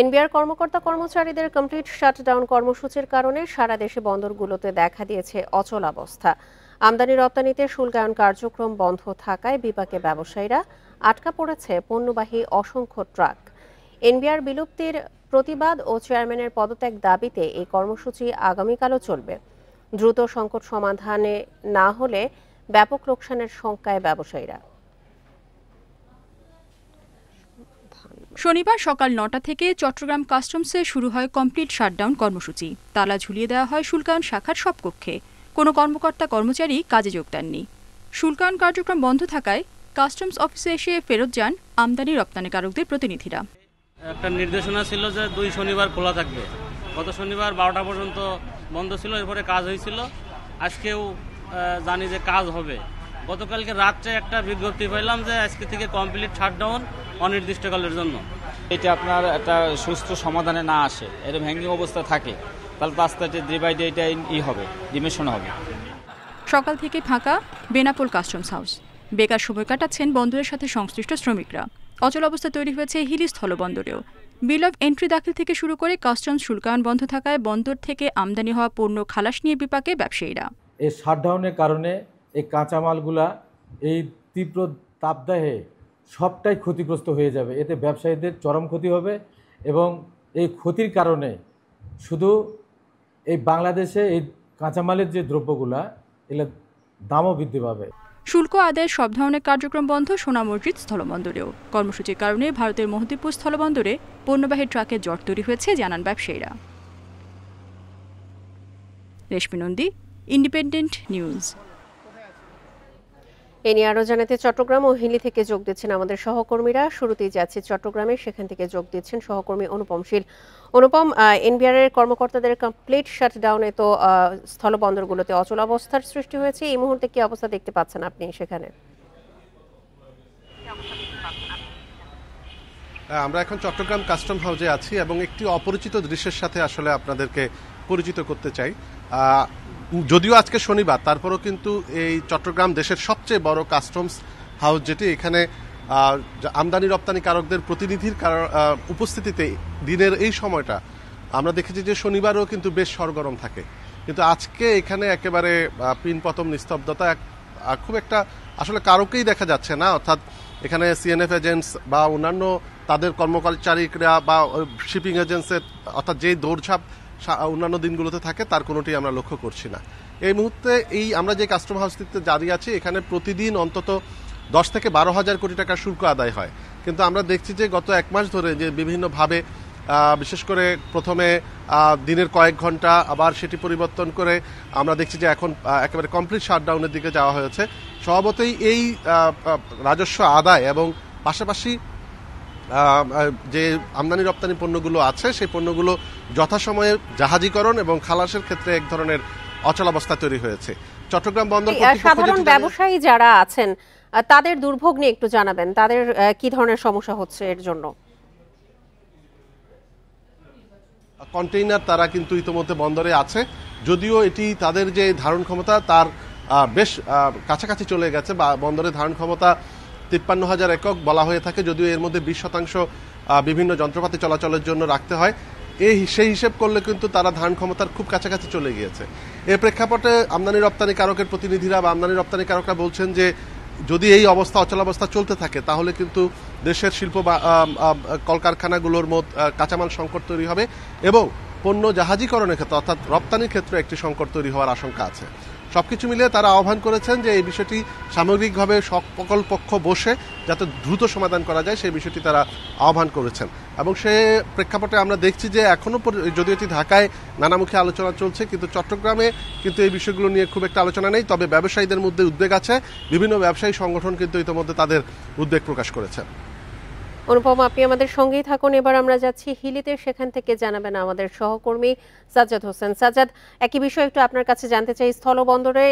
NBR কর্মকর্তা কর্মচারীদের complete shutdown কর্মসূচির কারণে সারা দেশে বন্দরগুলোতে দেখা দিয়েছে অচলাবস্থা। আমদানি রপ্তানিতে শুল্কায়ন কার্যক্রম বন্ধ থাকায় বিপাকে ব্যবসায়ীরা, আটকা পড়েছে পণ্যবাহী অসংখ্য ট্রাক। এনবিআর বিলুপ্তির প্রতিবাদ ও চেয়ারম্যানের পদত্যাগ দাবিতে এই কর্মসূচি আগামীকালও চলবে। দ্রুত সংকট সমাধানে না হলে ব্যাপক লোকসানের শঙ্কায় ব্যবসায়ীরা। শনিবার সকাল ৯টা থেকে চট্টগ্রাম কাস্টমসে শুরু হয় কমপ্লিট শাটডাউন কর্মসূচি। তালা ঝুলিয়ে দেওয়া হয় শুল্কায়ন শাখার সব কক্ষে। কোনো কর্মকর্তা কর্মচারী কাজে যোগ দেননি। শুল্কায়ন কার্যক্রম বন্ধ থাকায় কাস্টমস অফিসে এসে ফেরত যান আমদানি রপ্তানিকারকদের প্রতিনিধিরা। একটা নির্দেশনা ছিল যে ২ শনিবার খোলা থাকবে। গত শনিবার ১২টা পর্যন্ত বন্ধ ছিল, এরপরে কাজ হয়েছিল। আজকেও জানি যে কাজ হবে। গতকালকে রাত্রে একটা বিজ্ঞপ্তি পেলাম যে আজকে থেকে কমপ্লিট শাটডাউন অনির্দিষ্টকালের জন্য। এটা আপনার একটা সুস্থ সমাধানে না আসে, এরকম হ্যাঙ্গিং অবস্থা থাকে, তাহলে তো আস্তে আস্তে ডে বাই ডে এটা হবে, ডিমেশন হবে। সকাল থেকে ফাঁকা বেনাপোল কাস্টমস হাউস। বেকার সময় কাটাচ্ছেন বন্দরের সাথে সংশ্লিষ্ট শ্রমিকরা। অচল অবস্থা তৈরি হয়েছে হিলি স্থলবন্দরেও। বিল অব এন্ট্রি দাখিল থেকে শুরু করে কাস্টমস শুল্কায়ন বন্ধ থাকায় বন্দর থেকে আমদানি হওয়া পণ্য খালাস নিয়ে বিপাকে ব্যবসায়ীরা। এই শাটডাউনের কারণে এই কাঁচামালগুলা এই তীব্র তাপদাহে সবটাই ক্ষতিগ্রস্ত হয়ে যাবে। এতে ব্যবসায়ীদের চরম ক্ষতি হবে এবং এই ক্ষতির কারণে শুধু এই বাংলাদেশে এই কাঁচামালের যে দ্রব্যগুলা এগুলোর দামও বৃদ্ধি পাবে। শুল্ক আদায়ের সব ধরনের কার্যক্রম বন্ধ সোনা মসজিদ স্থলবন্দরেও। কর্মসূচির কারণে ভারতের মহদীপুর স্থলবন্দরে পণ্যবাহী ট্রাকের জট তৈরি হয়েছে জানান ব্যবসায়ীরা। রেশমি নন্দী, ইন্ডিপেন্ডেন্ট নিউজ। এ নিয়ে আরো জানাতে চট্টগ্রাম ও হিলি থেকে যোগ দিচ্ছেন আমাদের সহকর্মীরা। শুরুতেই যাচ্ছে চট্টগ্রামে, সেখান থেকে যোগ দিচ্ছেন সহকর্মী অনুপম শীল। অনুপম, এনবিআর এর কর্মকর্তাদের কমপ্লিট শাটডাউনে তো স্থলবন্দরগুলোতে অচল অবস্থার সৃষ্টি হয়েছে। এই মুহূর্তে কি অবস্থা দেখতে পাচ্ছেন আপনি সেখানে? আমরা এখন চট্টগ্রাম কাস্টম হাউসে আছি এবং একটি অপরিচিত দৃশ্যের সাথে আসলে আপনাদেরকে পরিচিত করতে চাই। যদিও আজকে শনিবার, তারপরেও কিন্তু এই চট্টগ্রাম দেশের সবচেয়ে বড় কাস্টমস হাউস, যেটি এখানে আমদানি রপ্তানিকারকদের প্রতিনিধির উপস্থিতিতে দিনের এই সময়টা আমরা দেখেছি যে শনিবারও কিন্তু বেশ সরগরম থাকে, কিন্তু আজকে এখানে একেবারে পিনপতম নিস্তব্ধতা, খুব একটা আসলে কারোকেই দেখা যাচ্ছে না। অর্থাৎ এখানে সিএনএফ এজেন্টস বা অন্যান্য তাদের কর্মচারীরা বা শিপিং এজেন্টসের অর্থাৎ যেই দৌড়ঝাঁপ অন্যান্য দিনগুলোতে থাকে তার কোনোটি আমরা লক্ষ্য করছি না। এই মুহূর্তে এই আমরা যে কাস্টম হাউসটিতে দাঁড়িয়ে আছি, এখানে প্রতিদিন অন্তত 10 থেকে 12,000 কোটি টাকার শুল্ক আদায় হয়, কিন্তু আমরা দেখছি যে গত 1 মাস ধরে যে বিভিন্নভাবে বিশেষ করে প্রথমে দিনের কয়েক ঘন্টা, আবার সেটি পরিবর্তন করে আমরা দেখছি যে এখন একেবারে কমপ্লিট শাটডাউনের দিকে যাওয়া হয়েছে। স্বভাবতই এই রাজস্ব আদায় এবং পাশাপাশি যে আমদানি রপ্তানি পণ্যগুলো আছে সেই পণ্যগুলো যথাসময়ে জাহাজীকরণ এবং খালাসের ক্ষেত্রে এক ধরনের অচলাবস্থা তৈরি হয়েছে। চট্টগ্রাম বন্দর সাধারণ ব্যবসায়ী যারা আছেন তাদের দুর্ভোগ নিয়ে একটু জানাবেন, তাদের কি ধরনের সমস্যা হচ্ছে এর জন্য? কন্টেইনার তারা কিন্তু ইতোমধ্যে বন্দরে আছে, যদিও এটি তাদের যে ধারণ ক্ষমতা তার বেশ কাছাকাছি চলে গেছে, বা বন্দরের ধারণ ক্ষমতা 53,000 একক বলা হয়ে থাকে, যদিও এর মধ্যে 20% বিভিন্ন যন্ত্রপাতি চলাচলের জন্য রাখতে হয়। সেই হিসেব করলে কিন্তু তারা ধারণ ক্ষমতার খুব কাছাকাছি চলে গিয়েছে। এর প্রেক্ষাপটে আমদানি রপ্তানিকারকের প্রতিনিধিরা বা আমদানি রপ্তানিকারকরা বলছেন যে যদি এই অবস্থা অচলাবস্থা চলতে থাকে তাহলে কিন্তু দেশের শিল্প বা কলকারখানাগুলোর কাঁচামাল সংকট তৈরি হবে এবং পণ্য জাহাজীকরণের ক্ষেত্রে অর্থাৎ রপ্তানির ক্ষেত্রে একটি সংকট তৈরি হওয়ার আশঙ্কা আছে। সবকিছু মিলিয়ে তারা আহ্বান করেছেন যে এই বিষয়টি সামগ্রিকভাবে সকল পক্ষ বসে যাতে দ্রুত সমাধান করা যায় সেই বিষয়টি তারা আহ্বান করেছেন। এবং সে প্রেক্ষাপটে আমরা দেখছি যে এখনও যদিও এটি ঢাকায় নানামুখী আলোচনা চলছে, কিন্তু চট্টগ্রামে কিন্তু এই বিষয়গুলো নিয়ে খুব একটা আলোচনা নেই। তবে ব্যবসায়ীদের মধ্যে উদ্বেগ আছে, বিভিন্ন ব্যবসায়ী সংগঠন কিন্তু ইতিমধ্যে তাদের উদ্বেগ প্রকাশ করেছে। অনুপম, আপনি আমাদের সঙ্গেই থাকুন। এবার আমরা যাচ্ছি হিলিতে, সেখান থেকে জানাবেন আমাদের সহকর্মী সাজ্জাদ হোসেন। সাজ্জাদ, একই বিষয় একটু আপনার কাছে জানতে চাই। স্থলবন্দরে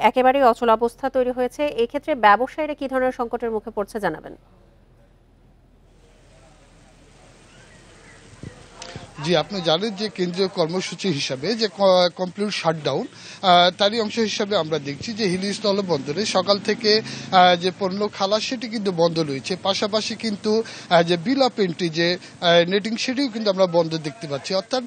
একেবারেই অচল অবস্থা তৈরি হয়েছে, এই ক্ষেত্রে ব্যবসায়ীরা কি ধরনের সংকটের মুখে পড়ছে জানাবেন। জি জি, আপনি জানেন যে কেন্দ্রীয় কর্মসূচি হিসাবে যে কমপ্লিট শাটডাউন, তারই অংশ হিসাবে আমরা দেখছি যে হিলি স্থলবন্দরে সকাল থেকে যে পণ্য খালাস সেটি কিন্তু বন্ধ রয়েছে। পাশাপাশি কিন্তু যে বিল অফ এন্ট্রি যে নেটিং সেটিও কিন্তু আমরা বন্ধ দেখতে পাচ্ছি। অর্থাৎ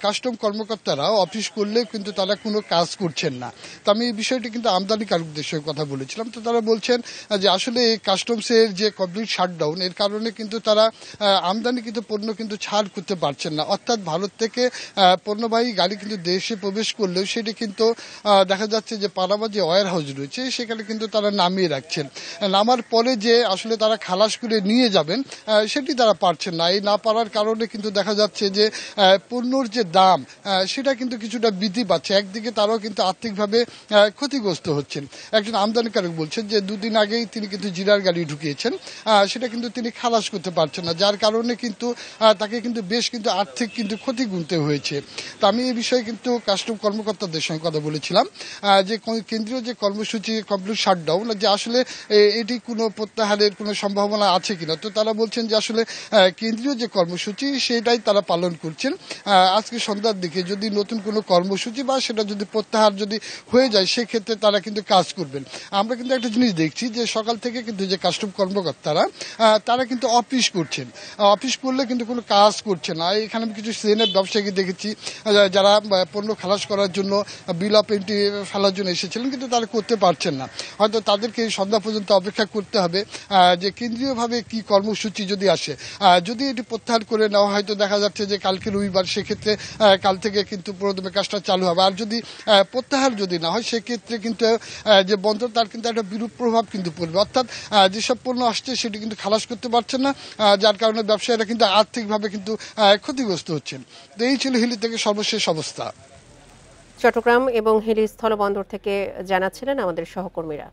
কাস্টম কর্মকর্তারা অফিস করলেও কিন্তু তারা কোনো কাজ করছেন না। তো আমি এই বিষয়টি কিন্তু আমদানিকারকদের সঙ্গে কথা বলেছিলাম, তো তারা বলছেন যে আসলে এই কাস্টমসের যে কমপ্লিট শাটডাউন এর কারণে কিন্তু তারা আমদানিকৃত পণ্য কিন্তু ছাড় করতে পারছেন না। অর্থাৎ ভারত থেকে পণ্যবাহী গাড়ি কিন্তু দেশে প্রবেশ করলেও সেটি কিন্তু দেখা যাচ্ছে যে পানামা যে ওয়্যার হাউস রয়েছে সেখানে কিন্তু তারা নামিয়ে রাখছেন। নামার পরে যে আসলে তারা খালাস করে নিয়ে যাবেন সেটি তারা পারছেন না। এই না পারার কারণে কিন্তু দেখা যাচ্ছে যে পণ্যর যে দাম সেটা কিন্তু কিছুটা বৃদ্ধি পাচ্ছে। একদিকে তারাও কিন্তু আর্থিকভাবে ক্ষতিগ্রস্ত হচ্ছেন। একজন আমদানিকারক বলছেন যে দুদিন আগেই তিনি কিন্তু জিরার গাড়ি ঢুকিয়েছেন, সেটা কিন্তু তিনি খালাস করতে পারছেন না, যার কারণে কিন্তু তাকে কিন্তু বেশ কিন্তু আর্থিক কিন্তু ক্ষতি গুনতে হয়েছে। তো আমি এই বিষয়ে কিন্তু কাস্টম কর্মকর্তাদের সঙ্গে কথা বলেছিলাম যে কেন্দ্রীয় যে কর্মসূচি কমপ্লিট শাটডাউন, যে আসলে এটি কোনো প্রত্যাহারের কোনো সম্ভাবনা আছে কিনা। তো তারা বলছেন যে আসলে কেন্দ্রীয় যে কর্মসূচি সেটাই তারা পালন করছেন। আজকে সন্ধ্যার দিকে যদি নতুন কোনো কর্মসূচি বা সেটা যদি প্রত্যাহার যদি হয়ে যায় সেক্ষেত্রে তারা কিন্তু কাজ করবেন। আমরা কিন্তু একটা জিনিস দেখছি যে সকাল থেকে কিন্তু যে কাস্টম কর্মকর্তারা তারা কিন্তু অফিস করছেন, অফিস করলে কিন্তু কোনো কাজ করছে না। এখানে আমি কিছু সিএনএফ ব্যবসায়ীকে দেখেছি যারা পণ্য খালাস করার জন্য বিল অফ এন্ট্রি ফেলার জন্য এসেছিলেন, কিন্তু তারা করতে পারছেন না। হয়তো তাদেরকে সন্ধ্যা পর্যন্ত অপেক্ষা করতে হবে যে কেন্দ্রীয়ভাবে কি কর্মসূচি যদি আসে। যদি এটি প্রত্যাহার করে নেওয়া হয় তো দেখা যাচ্ছে যে কালকে রবিবার, সেক্ষেত্রে কাল থেকে কিন্তু পুরোদমে কাজটা চালু হবে। আর যদি প্রত্যাহার যদি না হয় সেক্ষেত্রে কিন্তু যে বন্ধ তার কিন্তু একটা বিরূপ প্রভাব কিন্তু পড়বে। অর্থাৎ যেসব পণ্য আসছে সেটি কিন্তু খালাস করতে পারছেন না, যার কারণে ব্যবসায়ীরা কিন্তু আর্থিকভাবে কিন্তু ক্ষতিগ্রস্ত হচ্ছেন। তো এই ছিল হিলি থেকে সর্বশেষ অবস্থা। চট্টগ্রাম এবং হিলি স্থলবন্দর থেকে জানাচ্ছিলেন আমাদের সহকর্মীরা।